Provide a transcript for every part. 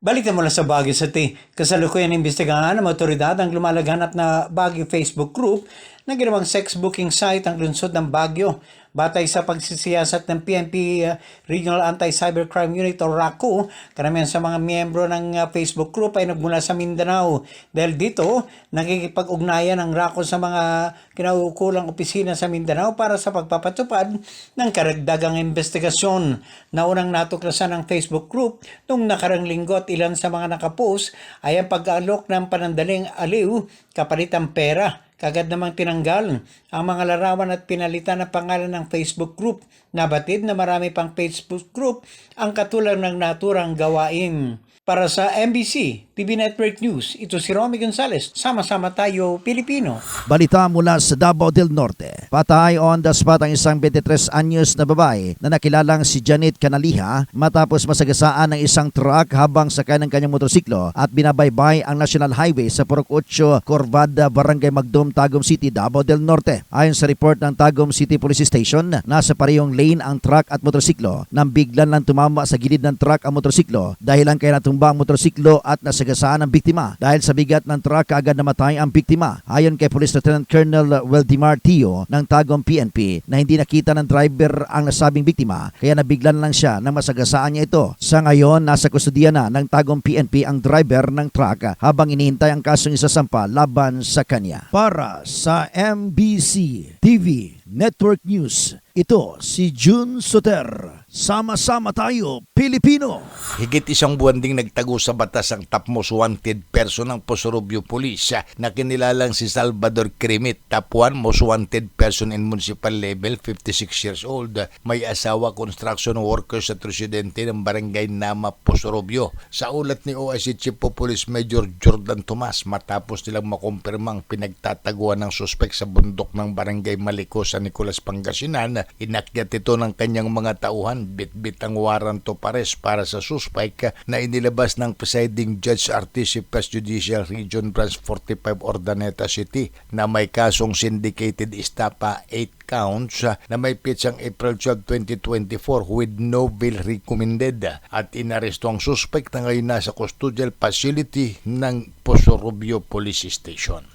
Balikan mula sa Baguio City. Kasalukuyan imbestigahan ng otoridad ang lumalaghanap na Baguio Facebook group na ginawang sex booking site ang lungsod ng Baguio. Batay sa pagsisiyasat ng PNP Regional Anti-Cybercrime Unit o RACU, karamihan sa mga miyembro ng Facebook group ay nagmula sa Mindanao. Dahil dito, nakikipag-ugnayan ang RACU sa mga kinaukulang opisina sa Mindanao para sa pagpapatupad ng karagdagang investigasyon. Naunang natuklasan ng Facebook group noong nakarang linggo at ilan sa mga nakapost ay ang pag-aalok ng panandaling aliw kapalit ang pera. Kagad namang tinanggal ang mga larawan at pinalitan ng pangalan ng Facebook group. Nabatid na marami pang Facebook group ang katulad ng naturang gawain. Para sa MBC TV Network News, ito si Romy Gonzales. Sama-sama tayo, Pilipino. Balita mula sa Davao del Norte. Patay on the spot ang isang 23 anyos na babae na nakilalang si Janet Canaliha matapos masagasaan ng isang truck habang sakay ng kanyang motorsiklo at binabaybay ang National Highway sa Purok 8, Corvada, Barangay Magdum, Tagum City, Davao del Norte. Ayon sa report ng Tagum City Police Station, nasa parehong lane ang truck at motorsiklo nang biglan lang tumama sa gilid ng truck ang motorsiklo dahil ang kaya natumba ang motorsiklo at nasagasaan ang biktima. Dahil sa bigat ng truck, agad namatay ang biktima. Ayon kay Police Lieutenant Colonel Weldimar Tio ng Tagum PNP na hindi nakita ng driver ang nasabing biktima kaya nabiglan lang siya nang masagasaan niya ito. Sa ngayon, nasa kustudiya na ng Tagum PNP ang driver ng truck habang inihintay ang kasong isasampa laban sa kanya. Para sa MBC TV Network News, ito si June Soter. Sama-sama tayo, Pilipino! Higit isang buwan ding nagtago sa batas ang top most wanted person ng Posorobio Police na kinilalang si Salvador Crimit, top 1 most wanted person in municipal level, 56 years old. May asawa, construction workers at residente ng barangay Nama, Posorobio. Sa ulat ni OIC Chief of Police Major Jordan Tomas, matapos nilang makumpirmang pinagtataguan ng suspek sa bundok ng barangay Maliko sa Nicolas, Pangasinan, inakyat ito ng kanyang mga tauhan, bit-bit ang warrant of arrest para sa suspect na inilabas ng presiding judge RTC First Judicial Region Branch 45 Ordaneta City na may kasong syndicated estafa 8 counts na may pitsang April 12, 2024 with no bail recommended at inaresto ang suspect na ngayon nasa custodial facility ng Posorobio Police Station.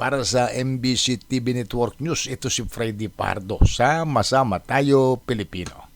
Para sa MBC TV Network News, ito si Freddy Pardo. Sama-sama tayo, Pilipino.